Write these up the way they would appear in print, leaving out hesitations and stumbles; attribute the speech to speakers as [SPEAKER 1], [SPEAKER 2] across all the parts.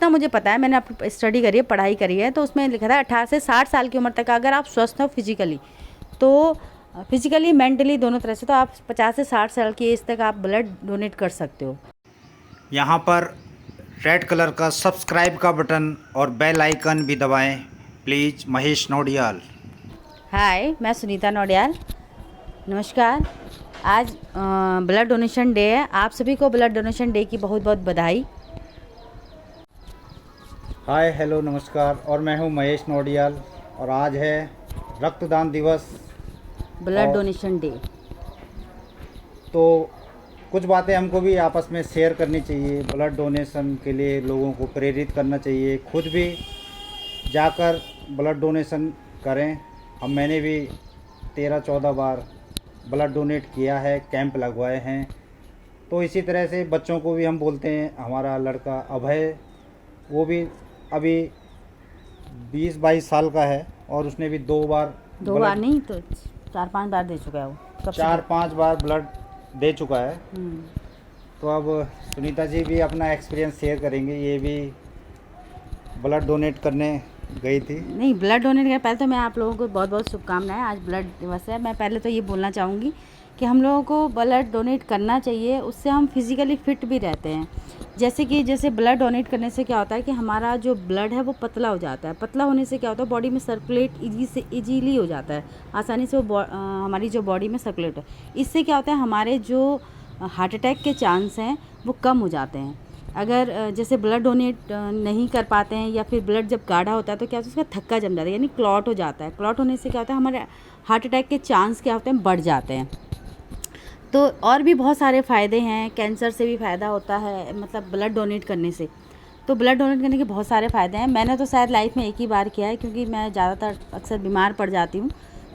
[SPEAKER 1] जितना मुझे पता है, मैंने अपनी स्टडी करी है, पढ़ाई करी है, तो उसमें लिखा था 18 से 60 साल की उम्र तक अगर आप स्वस्थ हो फिजिकली, तो फिजिकली मेंटली दोनों तरह से, तो आप 50 से 60 साल की एज तक आप ब्लड डोनेट कर सकते हो।
[SPEAKER 2] यहाँ पर रेड कलर का सब्सक्राइब का बटन और बेल आइकन भी दबाएं प्लीज़। महेश नौडियाल।
[SPEAKER 1] हाय, मैं सुनीता नौडियाल। नमस्कार। आज ब्लड डोनेशन डे है। आप सभी को ब्लड डोनेशन डे की बहुत बहुत बधाई।
[SPEAKER 2] हाय, हेलो, नमस्कार। और मैं हूँ महेश नौडियाल और आज है रक्तदान दिवस,
[SPEAKER 1] ब्लड
[SPEAKER 2] और
[SPEAKER 1] डोनेशन डे।
[SPEAKER 2] तो कुछ बातें हमको भी आपस में शेयर करनी चाहिए। ब्लड डोनेशन के लिए लोगों को प्रेरित करना चाहिए, खुद भी जाकर ब्लड डोनेशन करें। मैंने भी 13-14 बार ब्लड डोनेट किया है, कैंप लगवाए हैं। तो इसी तरह से बच्चों को भी हम बोलते हैं। हमारा लड़का अभय, वो भी अभी 20-22 साल का है और उसने भी 2 बार
[SPEAKER 1] नहीं तो 4-5 बार दे चुका है वो।
[SPEAKER 2] 4-5 बार ब्लड दे चुका है। तो अब सुनीता जी भी अपना एक्सपीरियंस शेयर करेंगे। ये भी ब्लड डोनेट करने गई थी।
[SPEAKER 1] नहीं, ब्लड डोनेट के पहले तो मैं आप लोगों को बहुत बहुत शुभकामनाएं। आज ब्लड दिवस है। मैं पहले तो ये बोलना चाहूँगी कि हम लोगों को ब्लड डोनेट करना चाहिए, उससे हम फिज़िकली फ़िट भी रहते हैं। जैसे ब्लड डोनेट करने से क्या होता है कि हमारा जो ब्लड है वो पतला हो जाता है। पतला होने से क्या होता है, बॉडी में सर्कुलेट ईजीली हो जाता है, आसानी से वो हमारी जो बॉडी में सर्कुलेट है। इससे क्या होता है, हमारे जो हार्ट अटैक के चांस हैं वो कम हो जाते हैं। अगर जैसे ब्लड डोनेट नहीं कर पाते हैं या फिर ब्लड जब गाढ़ा होता है तो क्या होता है, उसका थक्का जम जाता है, यानी क्लॉट हो जाता है। क्लॉट होने से क्या होता है, हमारे हार्ट अटैक के चांस क्या होते हैं, बढ़ जाते हैं। तो और भी बहुत सारे फ़ायदे हैं। कैंसर से भी फ़ायदा होता है, मतलब ब्लड डोनेट करने से। तो ब्लड डोनेट करने के बहुत सारे फ़ायदे हैं। मैंने तो शायद लाइफ में एक ही बार किया है, क्योंकि मैं ज़्यादातर अक्सर बीमार पड़ जाती हूँ।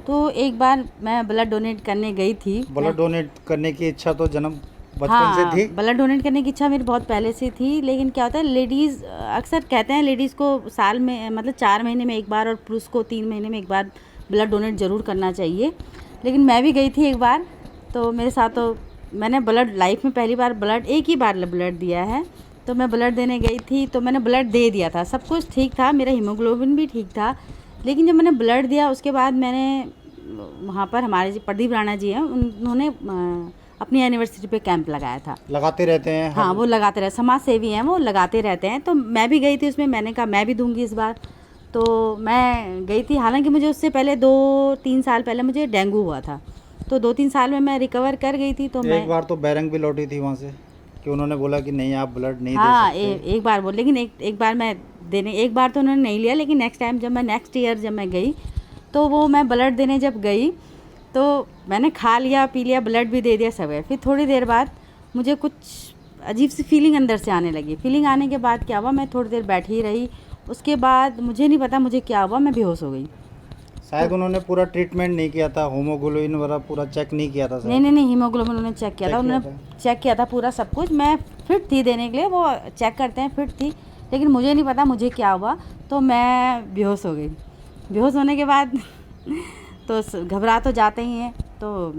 [SPEAKER 1] तो एक बार मैं ब्लड डोनेट करने गई थी।
[SPEAKER 2] ब्लड डोनेट करने की इच्छा तो जन्म बचपन
[SPEAKER 1] हाँ,
[SPEAKER 2] से थी।
[SPEAKER 1] ब्लड डोनेट करने की इच्छा मेरी बहुत पहले से थी, लेकिन क्या होता है, लेडीज़ अक्सर कहते हैं लेडीज़ को साल में मतलब 4 महीने में एक बार और पुरुष को 3 महीने में एक बार ब्लड डोनेट ज़रूर करना चाहिए। लेकिन मैं भी गई थी एक बार, तो मेरे साथ तो मैंने ब्लड लाइफ में पहली बार एक ही बार ब्लड दिया है। तो मैं ब्लड देने गई थी, तो मैंने ब्लड दे दिया था। सब कुछ ठीक था, मेरा हीमोग्लोबिन भी ठीक था। लेकिन जब मैंने ब्लड दिया उसके बाद मैंने वहाँ पर हमारे जो प्रदीप राणा जी हैं, उन्होंने अपनी एनिवर्सरी पे कैंप लगाया था।
[SPEAKER 2] लगाते रहते हैं।
[SPEAKER 1] हाँ, वो लगाते रहे, समाज सेवी हैं, वो लगाते रहते हैं। तो मैं भी गई थी उसमें, मैंने कहा मैं भी दूंगी इस बार। तो मैं गई थी। हालांकि मुझे उससे पहले 2-3 साल पहले मुझे डेंगू हुआ था, तो 2-3 साल में मैं रिकवर कर गई थी। तो मैं
[SPEAKER 2] एक बार तो बैरंग भी लौटी थी वहाँ से कि उन्होंने बोला कि नहीं, आप ब्लड नहीं
[SPEAKER 1] हाँ,
[SPEAKER 2] दे सकते।
[SPEAKER 1] एक बार बोल, लेकिन एक बार मैं एक बार तो उन्होंने नहीं लिया, लेकिन नेक्स्ट टाइम जब मैं नेक्स्ट ईयर जब मैं गई, तो वो मैं ब्लड देने जब गई तो मैंने खा लिया, पी लिया, ब्लड भी दे दिया, सब है। फिर थोड़ी देर बाद मुझे कुछ अजीब सी फीलिंग अंदर से आने लगी। फीलिंग आने के बाद क्या हुआ, मैं थोड़ी देर बैठी रही। उसके बाद मुझे नहीं पता मुझे क्या हुआ, मैं बेहोश हो गई।
[SPEAKER 2] शायद उन्होंने पूरा ट्रीटमेंट नहीं किया था, होमोग्लोबिन वगैरह पूरा चेक नहीं किया था।
[SPEAKER 1] नहीं, हीमोग्लोबिन उन्होंने चेक किया था। उन्होंने चेक किया था पूरा सब कुछ। मैं फिट थी देने के लिए, वो चेक करते हैं, फिट थी। लेकिन मुझे नहीं पता मुझे क्या हुआ, तो मैं बेहोश हो गई। बेहोश होने के बाद तो घबरा तो जाते ही हैं। तो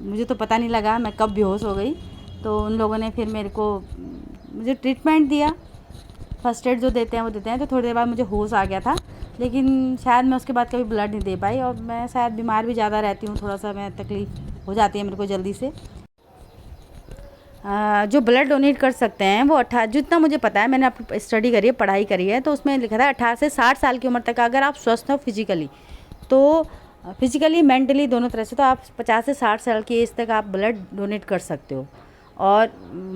[SPEAKER 1] मुझे तो पता नहीं लगा मैं कब बेहोश हो गई। तो उन लोगों ने फिर मुझे ट्रीटमेंट दिया, फर्स्ट एड जो देते हैं वो देते हैं। तो थोड़ी देर बाद मुझे होश आ गया था, लेकिन शायद मैं उसके बाद कभी ब्लड नहीं दे पाई। और मैं शायद बीमार भी ज़्यादा रहती हूँ, थोड़ा सा मैं तकलीफ़ हो जाती है मेरे को जल्दी से। जो ब्लड डोनेट कर सकते हैं वो जितना मुझे पता है, मैंने अपनी स्टडी करी है, पढ़ाई करी है, तो उसमें लिखा था 18 से 60 साल की उम्र तक अगर आप स्वस्थ हो फिजिकली, तो फिजिकली मेंटली दोनों तरह से, तो आप 50 से 60 साल की एज तक आप ब्लड डोनेट कर सकते हो। और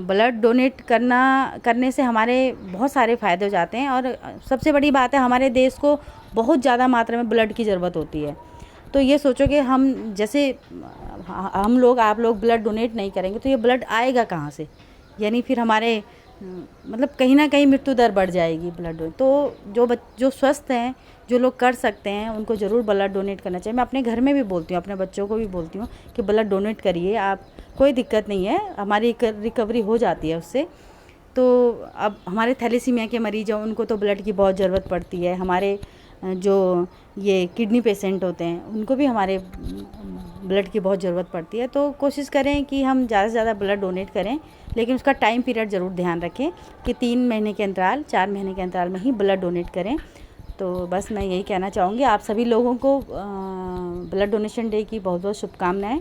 [SPEAKER 1] ब्लड डोनेट करने से हमारे बहुत सारे फ़ायदे हो जाते हैं। और सबसे बड़ी बात है, हमारे देश को बहुत ज़्यादा मात्रा में ब्लड की ज़रूरत होती है। तो ये सोचो कि हम लोग आप लोग ब्लड डोनेट नहीं करेंगे तो ये ब्लड आएगा कहाँ से, यानी फिर हमारे मतलब कहीं ना कहीं मृत्यु दर बढ़ जाएगी ब्लड डोनेट। तो जो स्वस्थ हैं, जो लोग कर सकते हैं, उनको ज़रूर ब्लड डोनेट करना चाहिए। मैं अपने घर में भी बोलती हूँ, अपने बच्चों को भी बोलती हूँ कि ब्लड डोनेट करिए आप, कोई दिक्कत नहीं है, हमारी रिकवरी हो जाती है उससे। तो अब हमारे थैलेसीमिया के मरीज़ हैं, उनको तो ब्लड की बहुत ज़रूरत पड़ती है। हमारे जो ये किडनी पेशेंट होते हैं उनको भी हमारे ब्लड की बहुत ज़रूरत पड़ती है। तो कोशिश करें कि हम ज़्यादा से ज़्यादा ब्लड डोनेट करें, लेकिन उसका टाइम पीरियड ज़रूर ध्यान रखें कि 3 महीने के अंतराल, 4 महीने के अंतराल में ही ब्लड डोनेट करें। तो बस मैं यही कहना चाहूँगी आप सभी लोगों को ब्लड डोनेशन डे की बहुत बहुत शुभकामनाएं।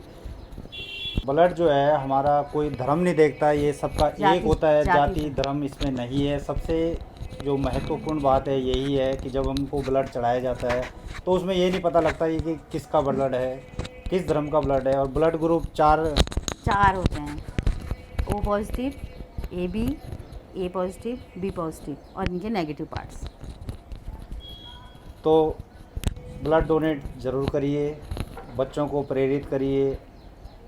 [SPEAKER 2] ब्लड जो है हमारा कोई धर्म नहीं देखता, ये सबका एक होता है, जाति धर्म इसमें नहीं है। सबसे जो महत्वपूर्ण बात है यही है कि जब हमको ब्लड चढ़ाया जाता है तो उसमें ये नहीं पता लगता ये कि किसका ब्लड है, किस धर्म का ब्लड है। और ब्लड ग्रुप चार
[SPEAKER 1] होते हैं, O positive, A B, A positive, B positive और इनके नेगेटिव पार्ट्स।
[SPEAKER 2] तो ब्लड डोनेट ज़रूर करिए, बच्चों को प्रेरित करिए,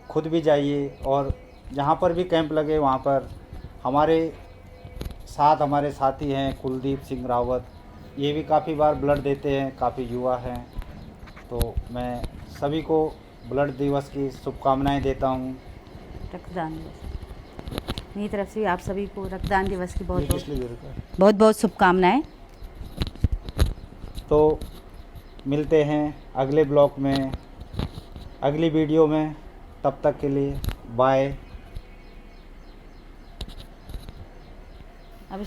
[SPEAKER 2] खुद भी जाइए और जहाँ पर भी कैंप लगे वहाँ पर हमारे साथ हमारे साथी हैं कुलदीप सिंह रावत, ये भी काफ़ी बार ब्लड देते हैं, काफ़ी युवा हैं। तो मैं सभी को ब्लड दिवस की शुभकामनाएं देता हूँ।
[SPEAKER 1] रक्तदान दिवस मेरी तरफ से आप सभी को रक्तदान दिवस की बहुत बहुत शुभकामनाएं।
[SPEAKER 2] तो मिलते हैं अगले ब्लॉग में, अगली वीडियो में। तब तक के लिए बाय।
[SPEAKER 1] अब